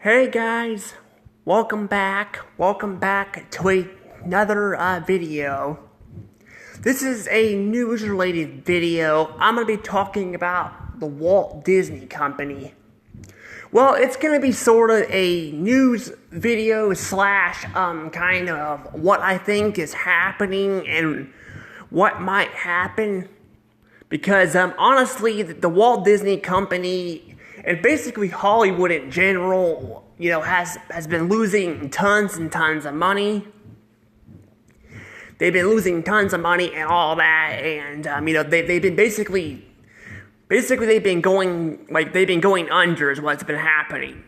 Hey guys, welcome back to another video. This is a news related video. I'm going to be talking about the Walt Disney Company. Well, it's going to be sort of a news video slash kind of what I think is happening and what might happen. Because honestly, the Walt Disney Company and basically Hollywood in general, has been losing tons and tons of money. They've been losing tons of money and all that, and they've been basically they've been going under is what's been happening.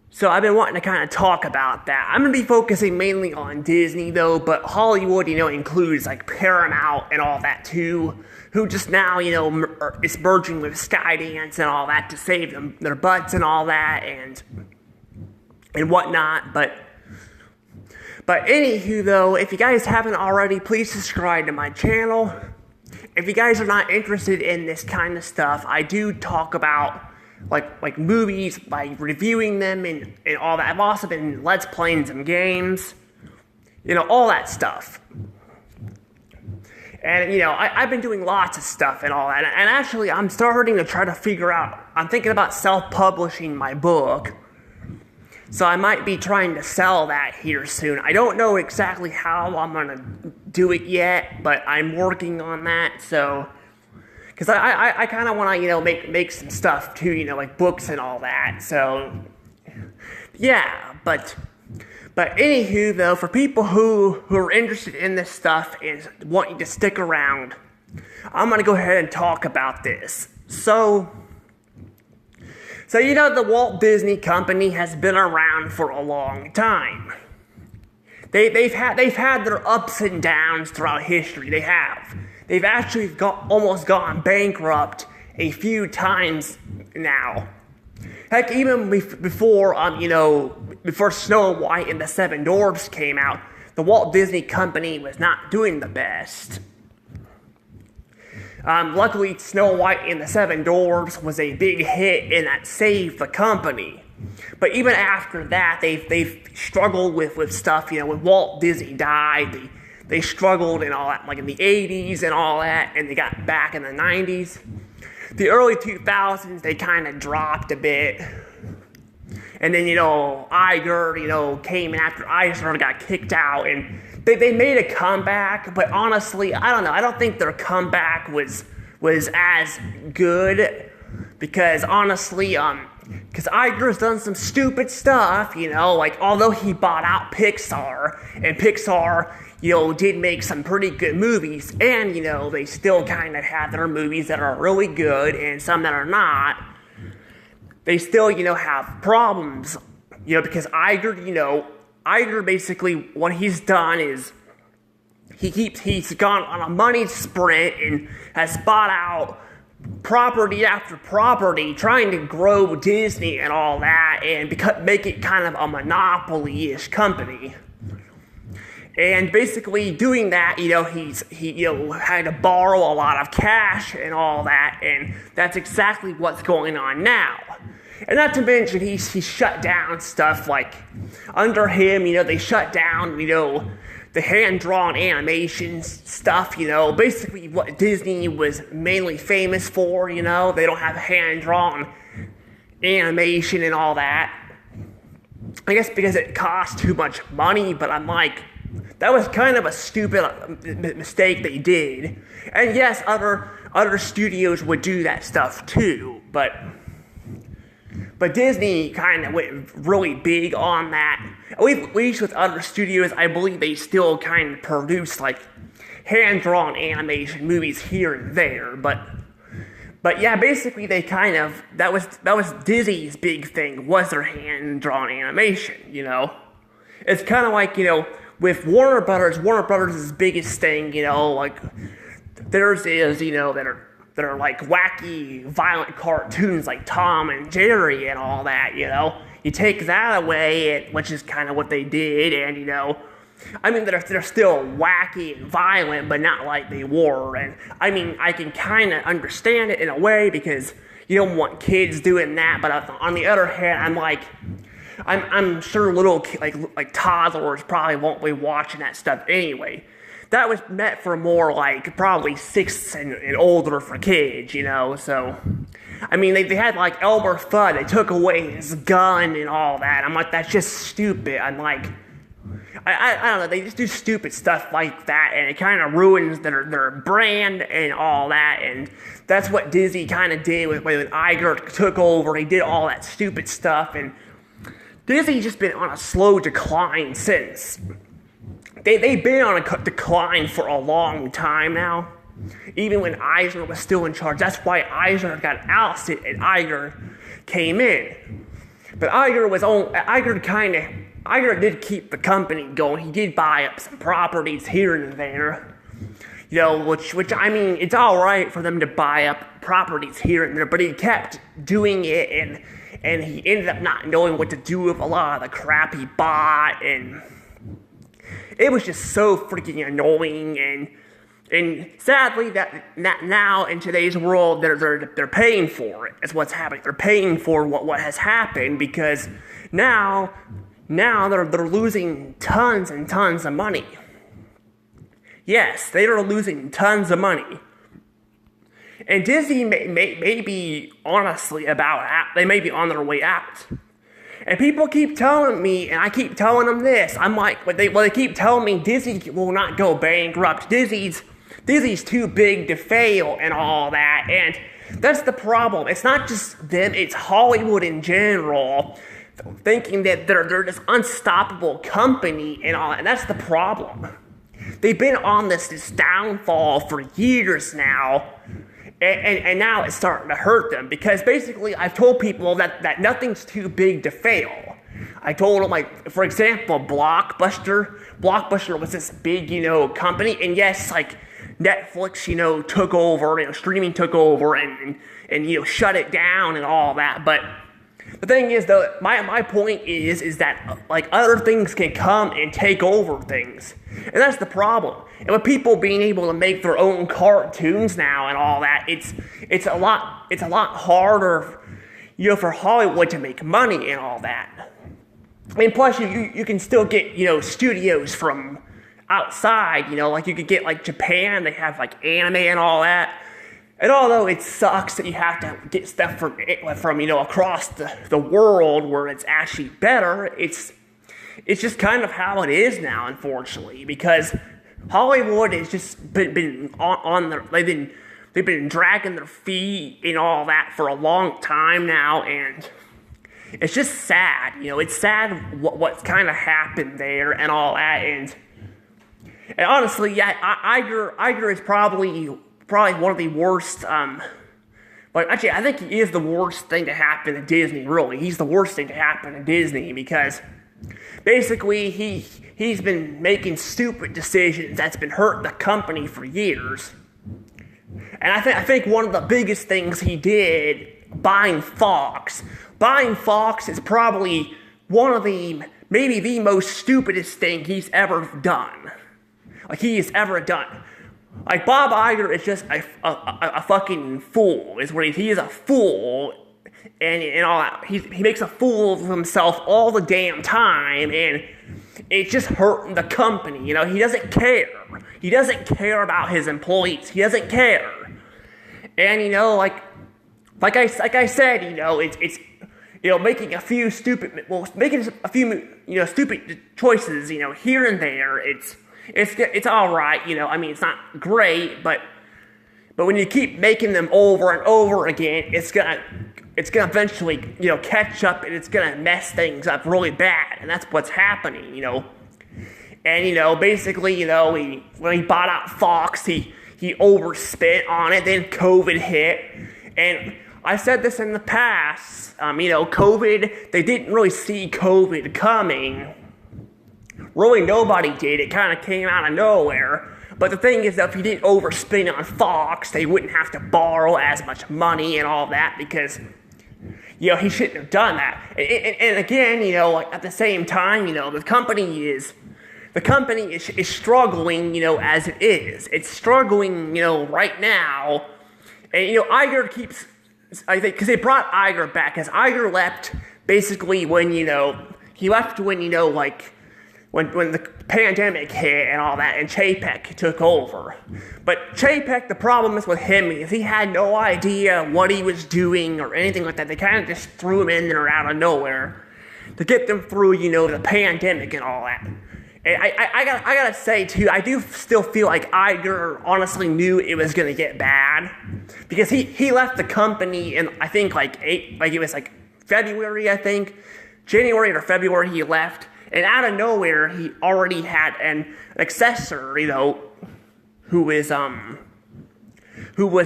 So I've been wanting to kind of talk about that. I'm going to be focusing mainly on Disney though, but Hollywood, includes like Paramount and all that too, who just now, is merging with Skydance and all that to save them their butts and all that and whatnot. But anywho though, if you guys haven't already, please subscribe to my channel. If you guys are not interested in this kind of stuff, I do talk about like movies by reviewing them and all that. I've also been let's playing some games, all that stuff. And I've been doing lots of stuff and all that. And actually, I'm starting to try to figure out. I'm thinking about self-publishing my book. So I might be trying to sell that here soon. I don't know exactly how I'm gonna do it yet, but I'm working on that. So. Because I kind of want to, make some stuff too, like books and all that. So, yeah, but anywho, though, for people who are interested in this stuff and want you to stick around, I'm going to go ahead and talk about this. So the Walt Disney Company has been around for a long time. They've had their ups and downs throughout history. They have. They've actually almost gone bankrupt a few times now. Heck, even before Snow White and the Seven Dwarfs came out, the Walt Disney Company was not doing the best. Luckily, Snow White and the Seven Dwarfs was a big hit, and that saved the company. But even after that, they've struggled with stuff. When Walt Disney died, they struggled and all that, like in the 80s and all that, and they got back in the 90s. The early 2000s, they kind of dropped a bit. And then, Iger, came in after Eisner got kicked out, and they made a comeback, but honestly, I don't know. I don't think their comeback was as good, because honestly, because Iger's done some stupid stuff, like although he bought out Pixar, and Pixar, did make some pretty good movies, and, they still kind of have their movies that are really good and some that are not. They still, have problems, because Iger basically, what he's done is he's gone on a money sprint and has bought out property after property, trying to grow Disney and all that, and make it kind of a monopoly-ish company. And basically doing that, he had to borrow a lot of cash and all that, and that's exactly what's going on now. And not to mention, he shut down stuff like, under him, they shut down, the hand-drawn animation stuff, basically what Disney was mainly famous for, they don't have hand-drawn animation and all that. I guess because it costs too much money, but I'm like, that was kind of a stupid mistake they did. And yes, other studios would do that stuff too, but Disney kind of went really big on that. At least with other studios, I believe they still kind of produce like hand-drawn animation movies here and there, but yeah, basically they kind of, that was Disney's big thing, was their hand-drawn animation, It's kind of like, with Warner Brothers' biggest thing, like theirs is, that are like wacky, violent cartoons like Tom and Jerry and all that, You take that away, which is kind of what they did, and they're still wacky and violent, but not like they were. And I can kind of understand it in a way because you don't want kids doing that. But on the other hand, I'm like, I'm sure little like toddlers probably won't be watching that stuff anyway. That was meant for more like probably 6 and older for kids, so I mean they had like Elmer Fudd, they took away his gun and all that. I'm like, that's just stupid. I'm like, I don't know, they just do stupid stuff like that, and it kind of ruins their brand and all that, and that's what Disney kind of did when Iger took over. He did all that stupid stuff, and Disney's just been on a slow decline since. They've been on a decline for a long time now, even when Eisner was still in charge. That's why Eisner got ousted and Iger came in. But Iger did keep the company going. He did buy up some properties here and there, which I mean, it's all right for them to buy up properties here and there, but he kept doing it, and he ended up not knowing what to do with a lot of the crap he bought, and it was just so freaking annoying, and sadly that now in today's world they're paying for it. That's what's happening. They're paying for what has happened, because now they're losing tons and tons of money. Yes, they are losing tons of money. And Disney may be honestly they may be on their way out. And people keep telling me, and I keep telling them this. I'm like, they keep telling me Disney will not go bankrupt. Disney's too big to fail and all that. And that's the problem. It's not just them, it's Hollywood in general, thinking that they're this unstoppable company and all that. And that's the problem. They've been on this downfall for years now. And now it's starting to hurt them, because basically I've told people that nothing's too big to fail. I told them, like, for example, Blockbuster was this big, company, and yes, like, Netflix, took over, streaming took over and shut it down and all that, but the thing is, though, my point is that, like, other things can come and take over things. And that's the problem. And with people being able to make their own cartoons now and all that, it's a lot harder, for Hollywood to make money and all that. And plus, you can still get, studios from outside, like you could get, like, Japan, they have, like, anime and all that. And although it sucks that you have to get stuff from across the world where it's actually better, it's just kind of how it is now, unfortunately, because Hollywood has just been on their they've been dragging their feet and all that for a long time now, and it's just sad. It's sad what's kind of happened there and all that, and honestly, yeah, Iger is probably one of the worst, actually, I think he is the worst thing to happen to Disney, really. He's the worst thing to happen to Disney, because basically he's been making stupid decisions that's been hurting the company for years. And I think one of the biggest things he did, buying Fox is probably maybe the most stupidest thing he's ever done. Like, he has ever done. Like, Bob Iger is just a fucking fool, is what he is, a fool, and all that. He makes a fool of himself all the damn time, and it's just hurting the company. He doesn't care. He doesn't care about his employees. He doesn't care. And like I said, it's making a few stupid choices, here and there. It's all right, I mean, it's not great, but when you keep making them over and over again, it's gonna eventually, catch up, and it's gonna mess things up really bad, and that's what's happening, And basically, when he bought out Fox, he overspent on it. Then COVID hit, and I said this in the past. COVID, they didn't really see COVID coming. Really, nobody did. It kind of came out of nowhere. But the thing is that if he didn't overspend on Fox, they wouldn't have to borrow as much money and all that, because, he shouldn't have done that. And again, at the same time, the company is struggling, as it is. It's struggling, right now. And, Iger keeps, I think, because they brought Iger back, because Iger left basically when, he left when, when the pandemic hit and all that, and Chapek took over. But Chapek, the problem is with him is he had no idea what he was doing or anything like that. They kind of just threw him in there out of nowhere to get them through, the pandemic and all that. And I gotta say too, I do still feel like Iger honestly knew it was gonna get bad, because he left the company in, I think, it was February, I think. January or February he left, and out of nowhere he already had an successor, who was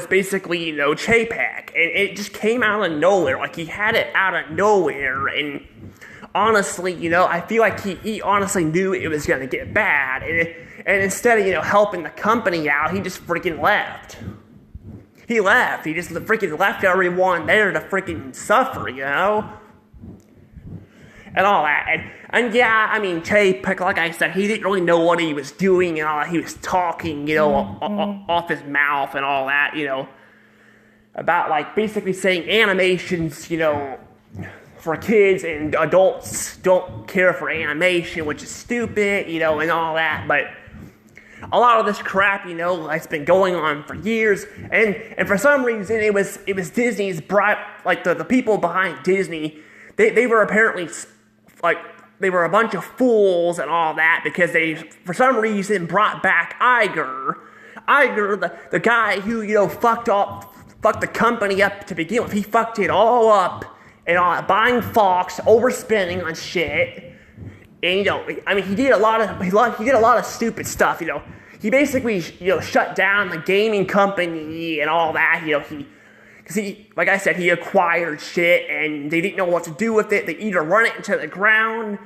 basically, Chapek, and it just came out of nowhere. Like, he had it out of nowhere, and honestly, I feel like he honestly knew it was gonna get bad, and instead of, helping the company out, he just freaking left. He left. He just freaking left everyone there to freaking suffer, and all that. And yeah, I mean, Chapek, like I said, he didn't really know what he was doing and all that. He was talking, off his mouth and all that, about, basically saying animations, for kids and adults don't care for animation, which is stupid, and all that. But a lot of this crap, it's been going on for years, and for some reason, it was Disney's the people behind Disney, they were apparently, they were a bunch of fools and all that, because they, for some reason, brought back Iger, the guy who, fucked the company up to begin with. He fucked it all up, and all, buying Fox, overspending on shit, and, he did a lot of stupid stuff, He basically, shut down the gaming company and all that, because he, like I said, he acquired shit, and they didn't know what to do with it. They either run it into the ground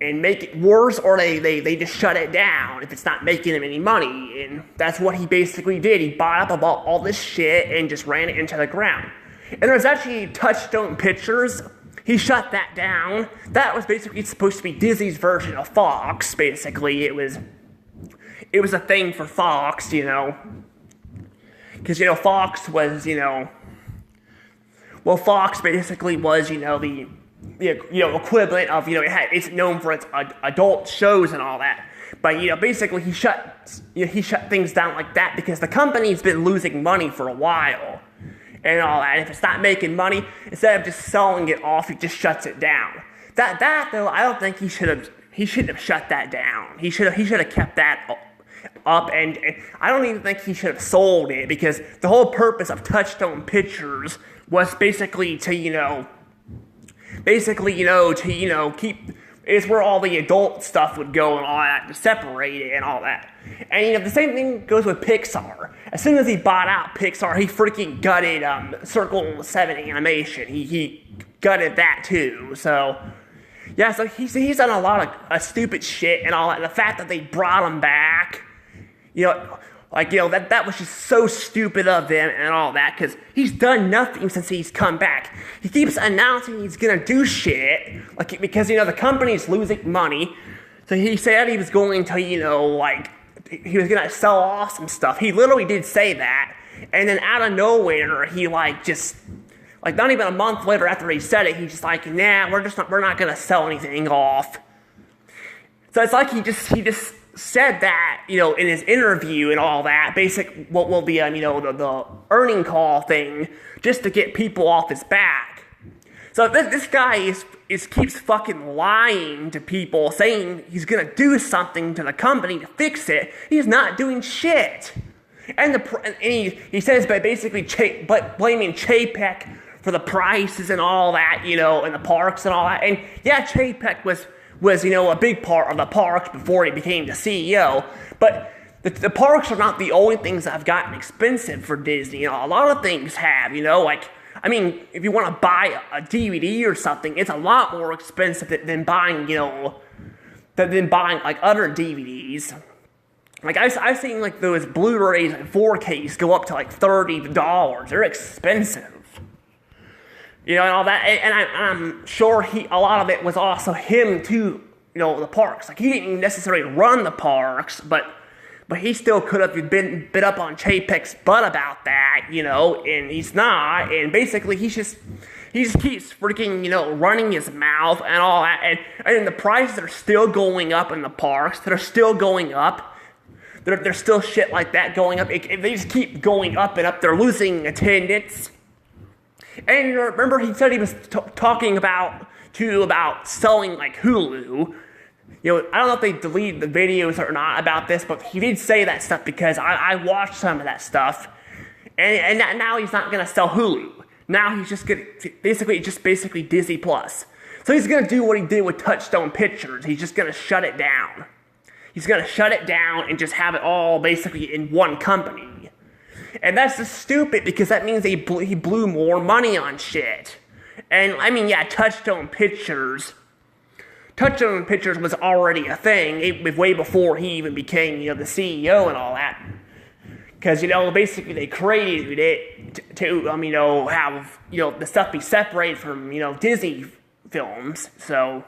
and make it worse, or they just shut it down if it's not making them any money. And that's what he basically did. He bought up about all this shit and just ran it into the ground. And there's actually Touchstone Pictures. He shut that down. That was basically supposed to be Disney's version of Fox, basically. It was a thing for Fox, because, Fox was, Fox basically was, the equivalent of, it's known for its adult shows and all that. But, basically he shut things down like that because the company's been losing money for a while and all that. If it's not making money, instead of just selling it off, he just shuts it down. That though, I don't think he shouldn't have shut that down. He should have kept that up, and I don't even think he should have sold it, because the whole purpose of Touchstone Pictures was basically to, keep, is where all the adult stuff would go and all that, to separate it and all that. And, the same thing goes with Pixar. As soon as he bought out Pixar, he freaking gutted Circle 7 Animation. He gutted that too, so yeah, so he's done a lot of stupid shit and all that. And the fact that they brought him back, that was just so stupid of them and all that, because he's done nothing since he's come back. He keeps announcing he's gonna do shit, because, the company's losing money. So he said he was going to, he was gonna sell off some stuff. He literally did say that. And then out of nowhere, he, not even a month later after he said it, he's just like, nah, we're not gonna sell anything off. So it's like he just said that, in his interview and all that, what will be, the earning call thing, just to get people off his back. So this guy keeps fucking lying to people, saying he's gonna do something to the company to fix it. He's not doing shit. And he says by basically blaming Chapek for the prices and all that, and the parks and all that. And yeah, Chapek was a big part of the parks before he became the CEO. But the parks are not the only things that have gotten expensive for Disney. A lot of things have, if you want to buy a DVD or something, it's a lot more expensive than buying, other DVDs. I've seen, those Blu-rays and 4Ks go up to, $30. They're expensive. And all that, and I'm sure a lot of it was also him too, the parks. He didn't necessarily run the parks, but he still could have been bit up on Chapek's butt about that, and he's not, and basically he's he just keeps freaking, running his mouth and all that, and the prices are still going up in the parks. They're still going up. There's still shit like that going up. They just keep going up and up. They're losing attendance. And remember, he said he was talking about selling like Hulu. I don't know if they deleted the videos or not about this, but he did say that stuff because I watched some of that stuff. And now he's not going to sell Hulu. Now he's just going to basically Disney Plus. So he's going to do what he did with Touchstone Pictures. He's just going to shut it down. He's going to shut it down and just have it all basically in one company. And that's just stupid because that means he blew more money on shit. And I mean, yeah, Touchstone Pictures was already a thing. It was way before he even became, the CEO and all that. Because, basically they created it to have, the stuff be separated from, Disney films. So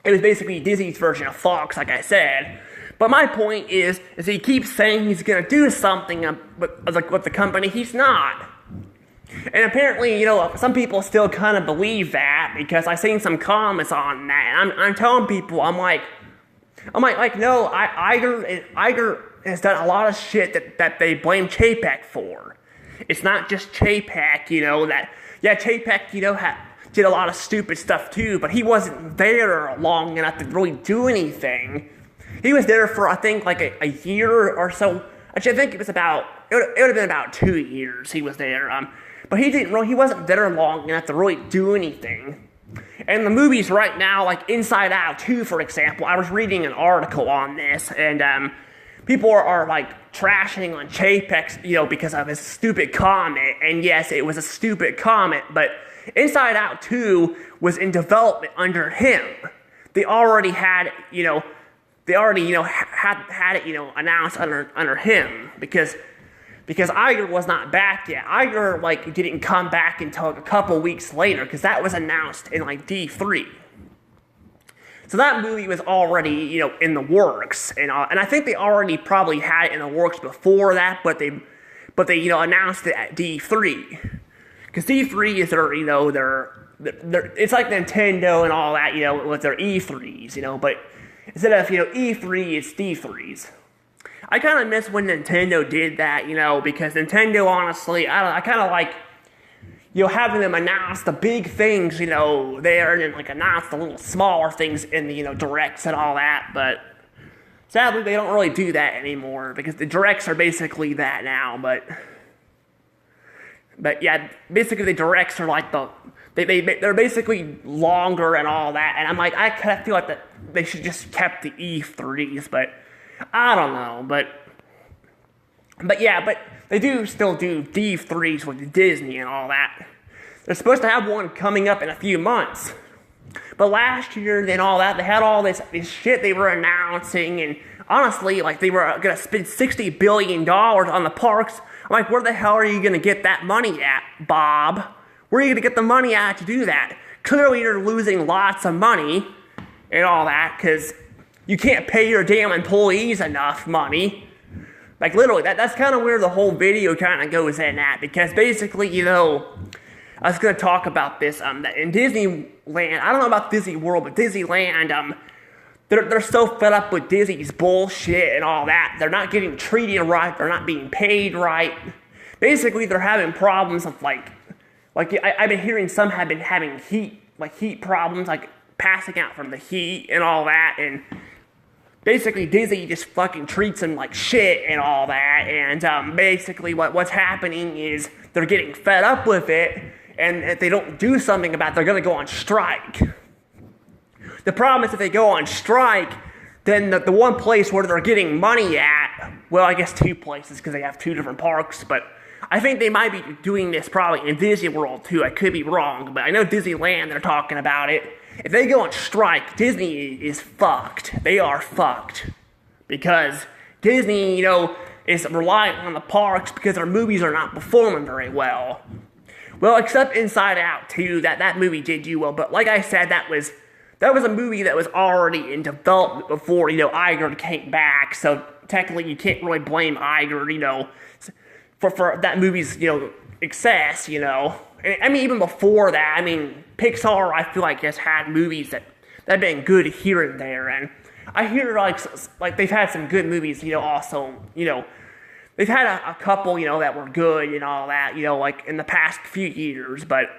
it was basically Disney's version of Fox, like I said. But my point is he keeps saying he's going to do something with the company. He's not. And apparently, some people still kind of believe that because I've seen some comments on that. And I'm telling people, I'm like, no, Iger has done a lot of shit that they blame Chapek for. It's not just Chapek, Chapek, did a lot of stupid stuff too, but he wasn't there long enough to really do anything. He was there for, I think, like a year or so. Actually, I think it would have been about 2 years he was there. But he wasn't there long enough to really do anything. And the movies right now, like Inside Out 2, for example, I was reading an article on this, and people are like trashing on Chapek, because of his stupid comment. And yes, it was a stupid comment, but Inside Out 2 was in development under him. They already had, had it, announced under him because Iger was not back yet. Iger, didn't come back until a couple weeks later, because that was announced in, D3. So that movie was already, in the works, and I think they already probably had it in the works before that, but they announced it at D3. Because D3 is their, it's like Nintendo and all that, with their E3s, but instead of, E3, it's D3s. I kind of miss when Nintendo did that, because Nintendo, honestly, I kind of like, having them announce the big things, there, and then, announce the little smaller things in the, directs and all that, but sadly, they don't really do that anymore, because the directs are basically that now, but yeah, basically the directs are they're basically longer and all that, and I'm like, I kind of feel like that they should just kept the E3s, but I don't know, but they do still do D3s with Disney and all that. They're supposed to have one coming up in a few months. But last year and all that, they had all this shit they were announcing, and honestly, they were going to spend $60 billion on the parks. I'm like, where the hell are you going to get that money at, Bob? Where are you going to get the money at to do that? Clearly, you're losing lots of money and all that, because you can't pay your damn employees enough money. Literally, that's kind of where the whole video kind of goes in at, because basically, I was going to talk about this, that in Disneyland, I don't know about Disney World, but Disneyland, they're so fed up with Disney's bullshit and all that. They're not getting treated right, they're not being paid right. Basically, they're having problems with, I've been hearing some have been having heat problems, passing out from the heat and all that, and basically Disney just fucking treats them like shit and all that, and basically what's happening is they're getting fed up with it, and if they don't do something about it, they're going to go on strike. The problem is if they go on strike, then the one place where they're getting money at, well, I guess two places because they have two different parks, but I think they might be doing this probably in Disney World too. I could be wrong, but I know Disneyland, they're talking about it. If they go on strike, Disney is fucked. They are fucked. Because Disney, is relying on the parks because their movies are not performing very well. Well, except Inside Out 2, that movie did do well. But like I said, that was a movie that was already in development before, Iger came back. So technically you can't really blame Iger, for that movie's, success, I mean, even before that, I mean, Pixar, I feel like, has had movies that have been good here and there, and I hear, like they've had some good movies, also, they've had a couple, that were good and all that, like, in the past few years, but,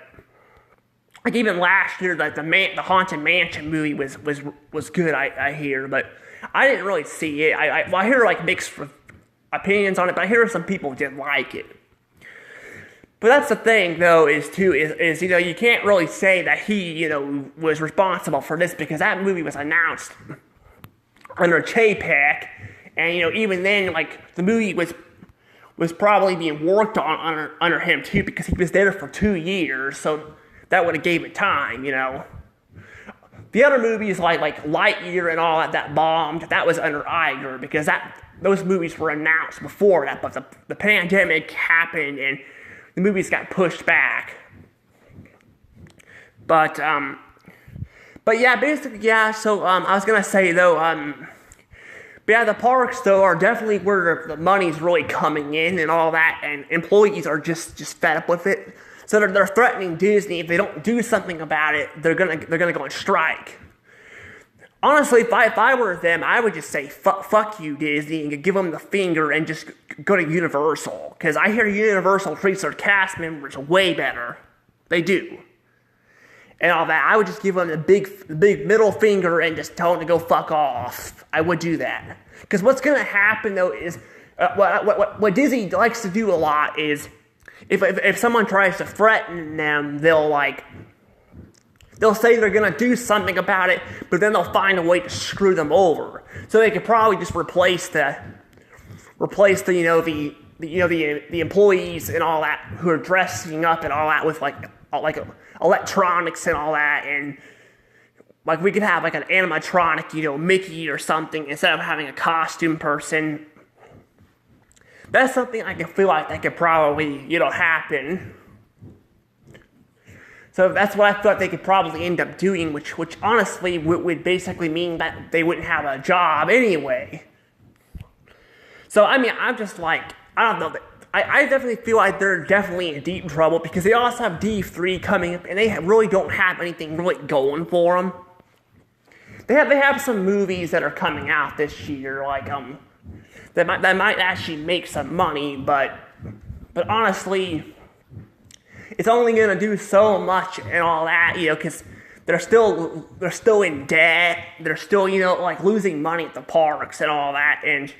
like, even last year, like, the Haunted Mansion movie was good, I hear, but I didn't really see it. I hear, like, mixed opinions on it, but I hear some people did like it. But that's the thing, though, is you can't really say that he, was responsible for this, because that movie was announced under Chapek, and, even then, like, the movie was probably being worked on under him, too, because he was there for 2 years, so that would have gave it time, The other movies, like Lightyear and all that bombed, that was under Iger, because those movies were announced before that, but the pandemic happened, and the movies got pushed back. But yeah, basically, yeah, so, I was gonna say, though, but yeah, the parks, though, are definitely where the money's really coming in and all that, and employees are just fed up with it. So they're threatening Disney if they don't do something about it, they're gonna go on strike. Honestly, if I were them, I would just say fuck you, Disney, and give them the finger and just go to Universal, because I hear Universal treats their cast members way better. They do. And all that. I would just give them the big middle finger and just tell them to go fuck off. I would do that. Because what's going to happen, though, is what Disney likes to do a lot is if someone tries to threaten them, they'll say they're going to do something about it, but then they'll find a way to screw them over. So they could probably just replace the employees and all that who are dressing up and all that with like electronics and all that, and like we could have like an animatronic, Mickey or something, instead of having a costume person. That's something I can feel like that could probably, happen. So that's what I thought they could probably end up doing, which honestly would basically mean that they wouldn't have a job anyway. So, I mean, I'm just like, I don't know, I definitely feel like they're definitely in deep trouble, because they also have D3 coming up, and they really don't have anything really going for them. They have some movies that are coming out this year, like, that might actually make some money, but honestly, it's only gonna do so much and all that, because they're still in debt. They're still, like losing money at the parks and all that, and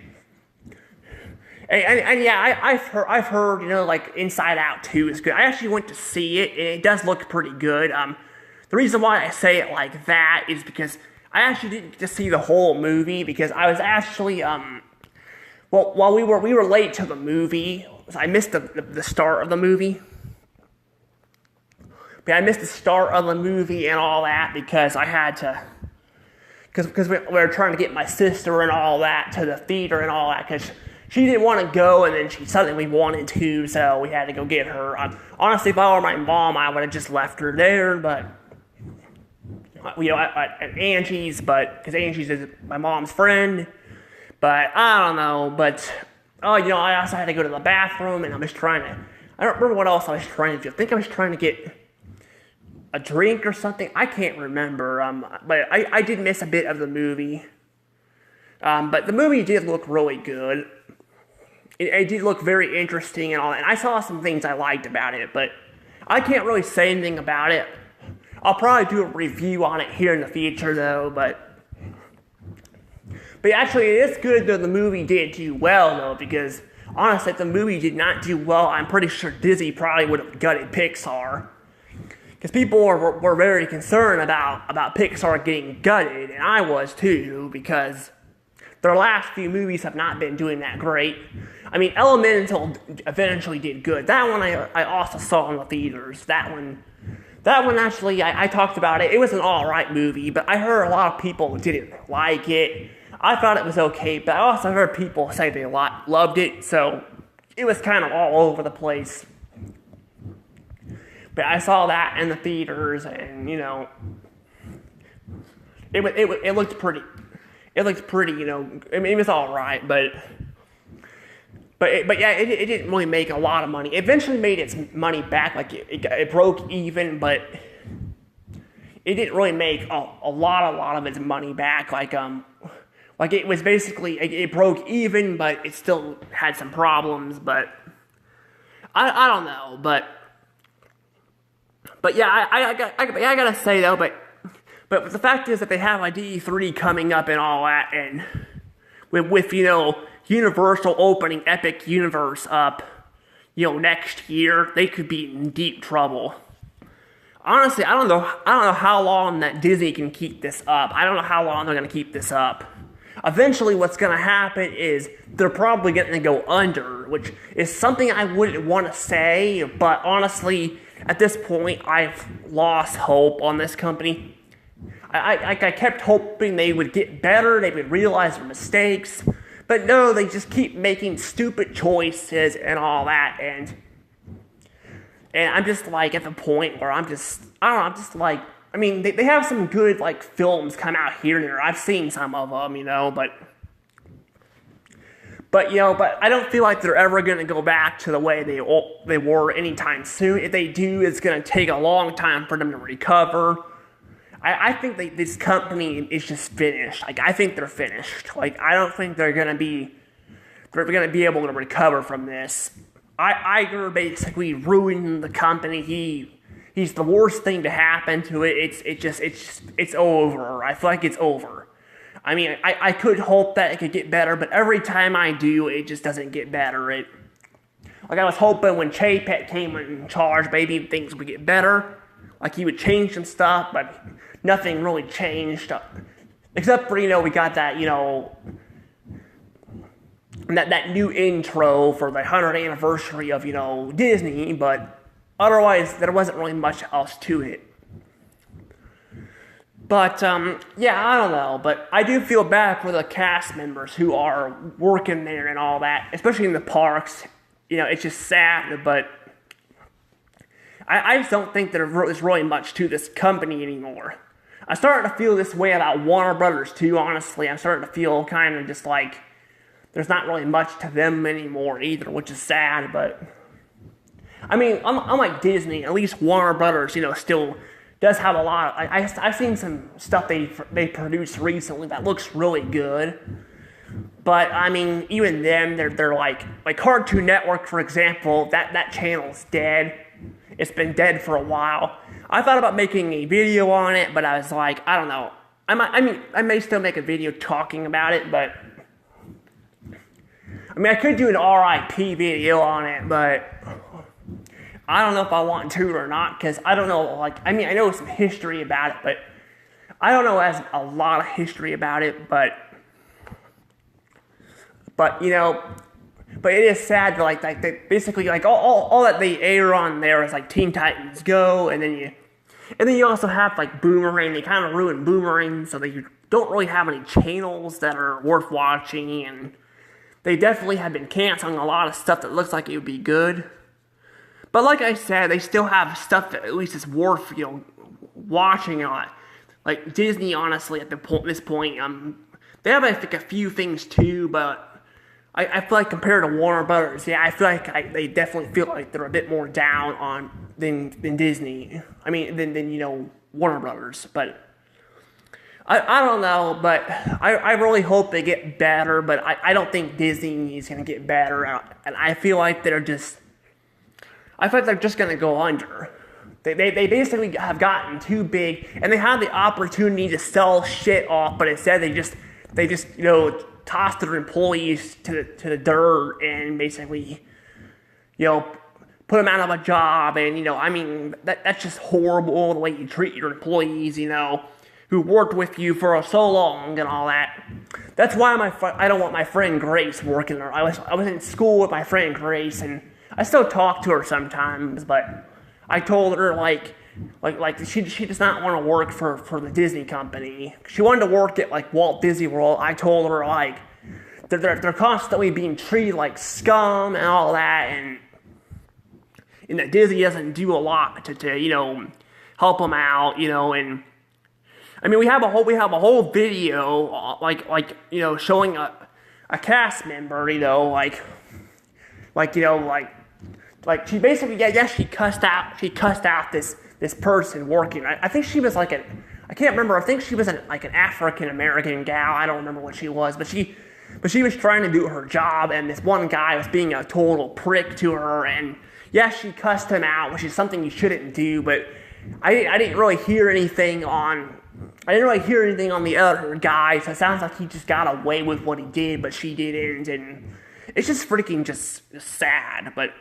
yeah, I've heard, like Inside Out 2 is good. I actually went to see it, and it does look pretty good. The reason why I say it like that is because I actually didn't get to see the whole movie, because I was actually while we were late to the movie, I missed the start of the movie. But I missed the start of the movie and all that because I had to, because we were trying to get my sister and all that to the theater and all that, because she didn't want to go, and then she suddenly wanted to, so we had to go get her. Honestly, if I were my mom, I would have just left her there, but, at Angie's, because Angie's is my mom's friend, but I don't know, but, I also had to go to the bathroom, and I don't remember what else I was trying to do. I think I was trying to get a drink or something. I can't remember, but I did miss a bit of the movie. But the movie did look really good. It did look very interesting and all that. And I saw some things I liked about it, but I can't really say anything about it. I'll probably do a review on it here in the future, though, but actually, it is good that the movie did do well, though, because honestly, if the movie did not do well, I'm pretty sure Disney probably would have gutted Pixar. Because people were very concerned about Pixar getting gutted, and I was too, because their last few movies have not been doing that great. I mean, Elemental eventually did good. That one I also saw in the theaters. That one actually, I talked about it. It was an alright movie, but I heard a lot of people didn't like it. I thought it was okay, but I also heard people say they loved it, so it was kind of all over the place. But I saw that in the theaters, and it looked pretty. It looked pretty, I mean, it was all right, but but yeah, it didn't really make a lot of money. It eventually made its money back, like it broke even, but it didn't really make a lot of its money back. Like it was basically, it broke even, but it still had some problems. But I don't know, but yeah, I gotta say though, but the fact is that they have like D3 coming up and all that, and with Universal opening Epic Universe up, next year, they could be in deep trouble. Honestly, I don't know how long that Disney can keep this up. I don't know how long they're gonna keep this up. Eventually, what's gonna happen is they're probably gonna go under, which is something I wouldn't want to say, but honestly, at this point, I've lost hope on this company. I kept hoping they would get better, they would realize their mistakes, but no, they just keep making stupid choices and all that, and I'm just like at the point where I'm just like, I mean, they have some good like films come out here and there. I've seen some of them, but I don't feel like they're ever going to go back to the way they were anytime soon. If they do, it's going to take a long time for them to recover. I think this company is just finished. Like, I think they're finished. Like, I don't think they're going to be able to recover from this. Iger basically ruined the company. He's the worst thing to happen to it. It's over. I feel like it's over. I mean, I could hope that it could get better, but every time I do, it just doesn't get better. Like I was hoping when Chapek came in charge, maybe things would get better. Like he would change some stuff, but nothing really changed. Except for, we got that, that new intro for the 100th anniversary of, Disney, but otherwise, there wasn't really much else to it. But, yeah, I don't know, but I do feel bad for the cast members who are working there and all that, especially in the parks. It's just sad, but I just don't think there's really much to this company anymore. I'm starting to feel this way about Warner Brothers, too, honestly. I'm starting to feel kind of just like there's not really much to them anymore either, which is sad, but I mean, unlike Disney, at least Warner Brothers, still does have a lot of, I've seen some stuff they produced recently that looks really good. But I mean, even then, they're like Cartoon Network, for example, that channel's dead. It's been dead for a while. I thought about making a video on it, but I was like, I don't know. I may still make a video talking about it, but I mean, I could do an RIP video on it, but I don't know if I want to or not, because I don't know, I know some history about it, but I don't know as a lot of history about it, but it is sad that, they basically, all that they air on there is, Teen Titans Go, and then you also have, Boomerang. They kind of ruined Boomerang, so they don't really have any channels that are worth watching, and they definitely have been canceling a lot of stuff that looks like it would be good. But like I said, they still have stuff that at least is worth, watching on. Like Disney, honestly, at this point, they have a few things too, but I feel like compared to Warner Brothers, yeah, I feel like they definitely feel like they're a bit more down on than Disney. I mean, than Warner Brothers, but I don't know, but I really hope they get better, but I don't think Disney is going to get better, and I feel like they're just going to go under. They basically have gotten too big, and they had the opportunity to sell shit off, but instead they just tossed their employees to the dirt and basically put them out of a job, and that's just horrible the way you treat your employees, who worked with you for so long and all that. That's why I don't want my friend Grace working there. I was in school with my friend Grace, and I still talk to her sometimes, but I told her she does not want to work for the Disney company. She wanted to work at Walt Disney World. I told her they're constantly being treated like scum and all that, and that Disney doesn't do a lot to help them out, and I mean we have a whole video showing a cast member like she basically, yeah, she cussed out this person working. I think she was like I can't remember. I think she was like an African American gal. I don't remember what she was, but she was trying to do her job, and this one guy was being a total prick to her, and yeah, she cussed him out, which is something you shouldn't do. But I didn't really hear anything on the other guy, so it sounds like he just got away with what he did, but she didn't, and it's just freaking just sad. But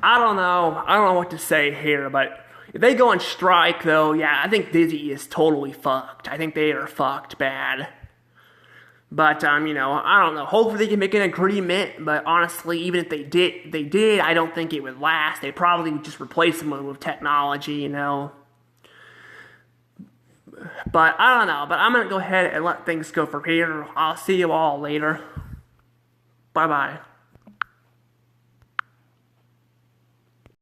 I don't know what to say here, but if they go on strike, though, yeah, I think Disney is totally fucked. I think they are fucked bad. But, I don't know. Hopefully they can make an agreement, but honestly, even if they did, I don't think it would last. They probably would just replace them with technology, But, I don't know. But I'm going to go ahead and let things go from here. I'll see you all later. Bye-bye.